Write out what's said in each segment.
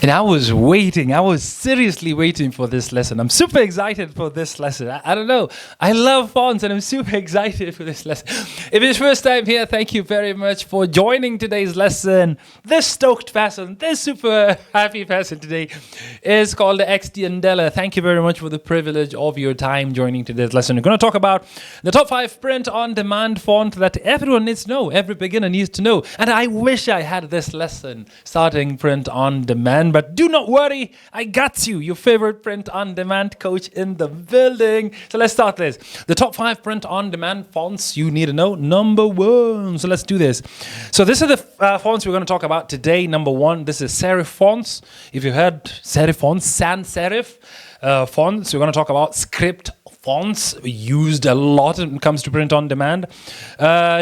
And I was seriously waiting for this lesson. I'm super excited for this lesson. I don't know. I love fonts and I'm super excited for this lesson. If it's your first time here, thank you very much for joining today's lesson. This stoked person, this super happy person today is called XD Andela. Thank you very much for the privilege of your time joining today's lesson. We're going to talk about the top 5 print-on-demand font that everyone needs to know, every beginner needs to know. And I wish I had this lesson starting print-on-demand. But do not worry, I got you, your favorite print-on-demand coach in the building. So let's start this. The top 5 print-on-demand fonts you need to know. Number 1. So let's do this. So this is the fonts we're going to talk about today. Number 1, this is serif fonts. If you heard serif fonts, sans serif fonts, we're going to talk about script fonts, used a lot when it comes to print on demand.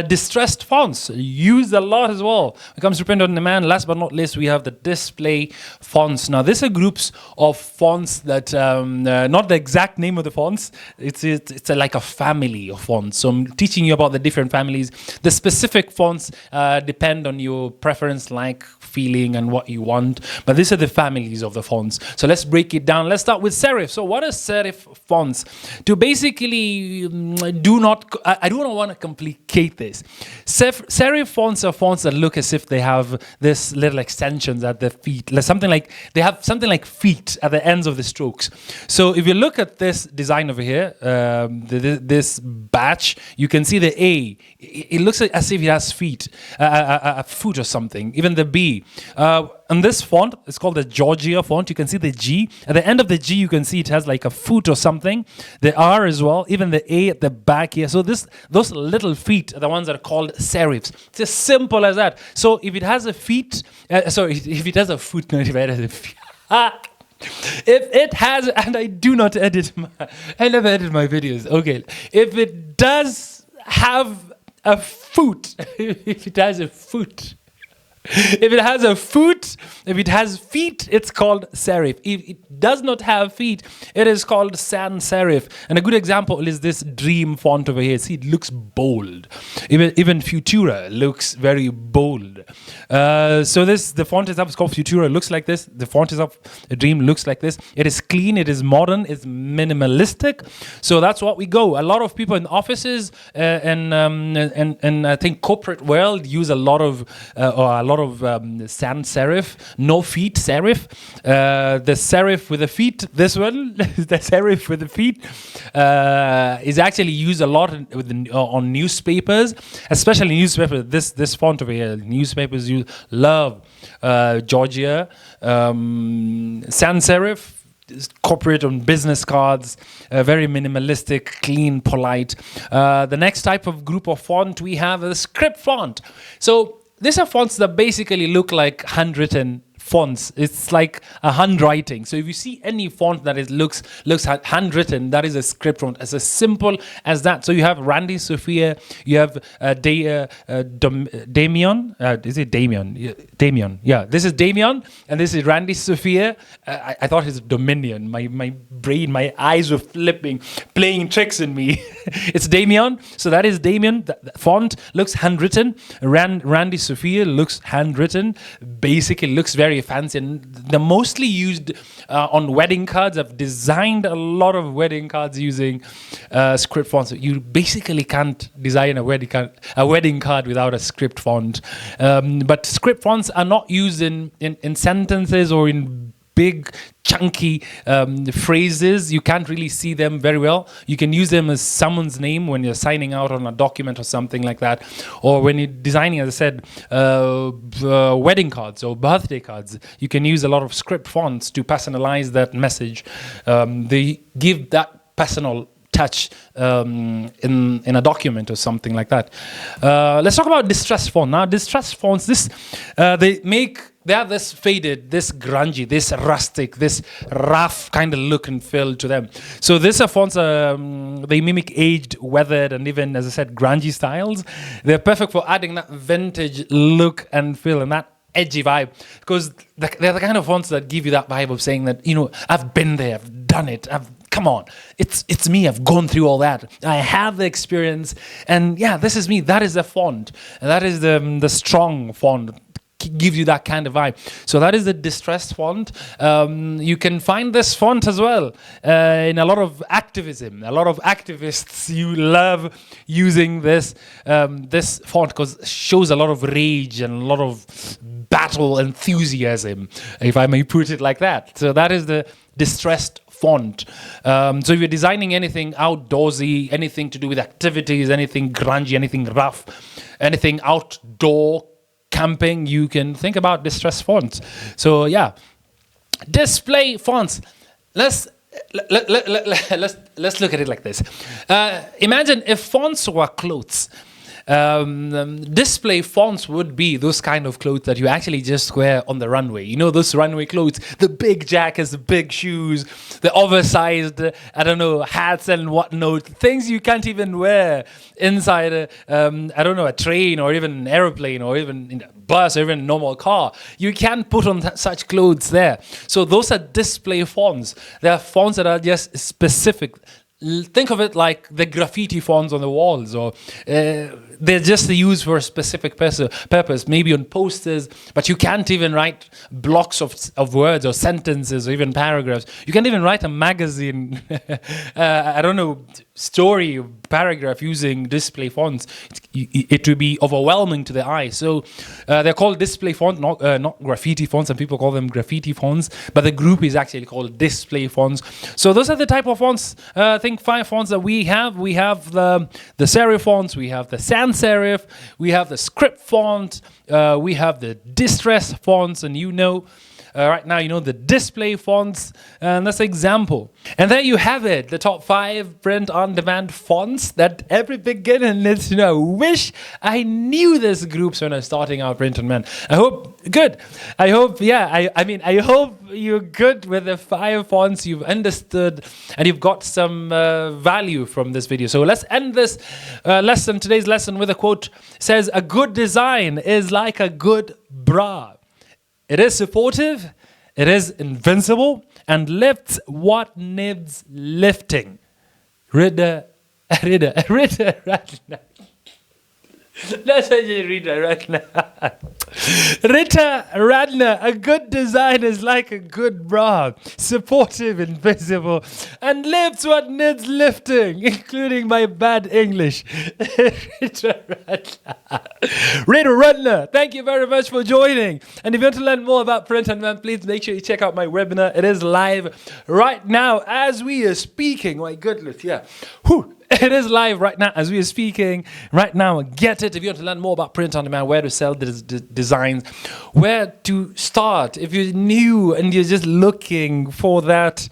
Distressed fonts, used a lot as well when it comes to print on demand. Last but not least, we have the display fonts. Now, these are groups of fonts that, not the exact name of the fonts, it's like a family of fonts. So I'm teaching you about the different families. The specific fonts depend on your preference, like, feeling, and what you want. But these are the families of the fonts. So let's break it down. Let's start with serif. So what are serif fonts? To basically I do not want to complicate this. Serif fonts are fonts that look as if they have this little extensions at the feet, something like they have something like feet at the ends of the strokes. So if you look at this design over here, this batch, you can see the A. It looks like as if it has feet, a foot or something. Even the B. And this font is called the Georgia font. You can see the G. At the end of the G, you can see it has like a foot or something. The R as well, even the A at the back here. So those little feet are the ones that are called serifs. It's as simple as that. So if it has a feet, if it has a foot, not if it has a feet. If it has, and I do not edit, I never edit my videos. Okay, if it does have a foot, if it has a foot, if it has a foot, if it has feet, it's called serif. If it does not have feet, it is called sans serif. And a good example is this Dream font over here. See, it looks bold. Even Futura looks very bold. So the font is up. It's called Futura. It looks like this. The font is up. The Dream looks like this. It is clean. It is modern. It's minimalistic. So that's what we go. A lot of people in offices and I think corporate world use a lot of sans serif, no feet serif. The serif with the feet, this one, the serif with the feet, is actually used a lot on newspapers, especially newspapers. This font over here, newspapers love Georgia, sans serif. Corporate on business cards, very minimalistic, clean, polite. The next type of group of font we have is script font. So these are fonts that basically look like handwritten fonts. It's like a handwriting. So if you see any font that looks handwritten, that is a script font. As simple as that. So you have Randy Sophia, you have Damien. Is it Damien? Yeah, Damien. Yeah, this is Damien, and this is Randy Sophia. I thought it's Dominion. My brain, my eyes were flipping, playing tricks in me. It's Damien. So that is Damien. The font looks handwritten. Randy Sophia looks handwritten. Basically looks very fancy, and they're mostly used on wedding cards. I've designed a lot of wedding cards using script fonts. You basically can't design a wedding card without a script font. But script fonts are not used in sentences or in big chunky phrases. You can't really see them very well. You can use them as someone's name when you're signing out on a document or something like that, or when you're designing, as I said, wedding cards or birthday cards. You can use a lot of script fonts to personalize that message. They give that personal touch in a document or something like that. Let's talk about distressed font. Now, distressed fonts, they have this faded, this grungy, this rustic, this rough kind of look and feel to them. So these are fonts, they mimic aged, weathered, and even, as I said, grungy styles. They're perfect for adding that vintage look and feel and that edgy vibe, because they're the kind of fonts that give you that vibe of saying that, I've been there, I've done it, come on, it's me, I've gone through all that, I have the experience, and yeah, this is me. That is the font, and that is the strong font. gives you that kind of vibe. So that is the distressed font. You can find this font as well in a lot of activism. A lot of activists, you love using this this font because it shows a lot of rage and a lot of battle enthusiasm, if I may put it like that. So that is the distressed font. So if you're designing anything outdoorsy, anything to do with activities, anything grungy, anything rough, anything outdoor camping, you can think about distressed fonts. So yeah, display fonts. Let's look at it like this. Imagine if fonts were clothes. Display fonts would be those kind of clothes that you actually just wear on the runway. You know, those runway clothes, the big jackets, the big shoes, the oversized, I don't know, hats and whatnot, things you can't even wear inside I don't know, a train or even an airplane or even in a bus or even a normal car. You can't put on such clothes there. So those are display fonts. They are fonts that are just specific. Think of it like the graffiti fonts on the walls, or they're just used for a specific purpose, maybe on posters, but you can't even write blocks of words or sentences or even paragraphs. You can't even write a magazine, I don't know, story paragraph using display fonts. It would be overwhelming to the eye. So they're called display font, not graffiti fonts. Some people call them graffiti fonts, but the group is actually called display fonts. So those are the type of fonts. I think 5 fonts that we have. We have the serif fonts, we have the sans serif, we have the script font, we have the distress fonts, and right now, you know, the display fonts, and that's an example. And there you have it, the top 5 print-on-demand fonts that every beginner needs to know. Wish I knew these groups when I was starting out print-on-demand. I hope, good. I hope, yeah, I hope you're good with the 5 fonts, you've understood, and you've got some value from this video. So let's end this today's lesson with a quote. It says, "A good design is like a good bra. It is supportive, it is invincible, and lifts what needs lifting." Ritter Ratner. That's what you read right now. Ritter Radner, a good design is like a good bra, supportive, invisible, and lifts what needs lifting, including my bad English. Ritter Radner, thank you very much for joining. And if you want to learn more about print on demand, please make sure you check out my webinar. It is live right now as we are speaking. My goodness, yeah. Whew. It is live right now as we are speaking. Right now, get it. If you want to learn more about print on demand, where to sell the designs, where to start. If you're new and you're just looking for that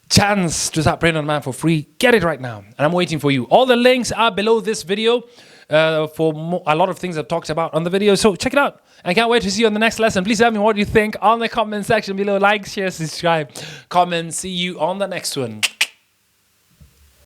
chance to start print on demand for free, get it right now. And I'm waiting for you. All the links are below this video for a lot of things I've talked about on the video. So check it out. I can't wait to see you on the next lesson. Please tell me what you think on the comment section below. Like, share, subscribe, comment. See you on the next one.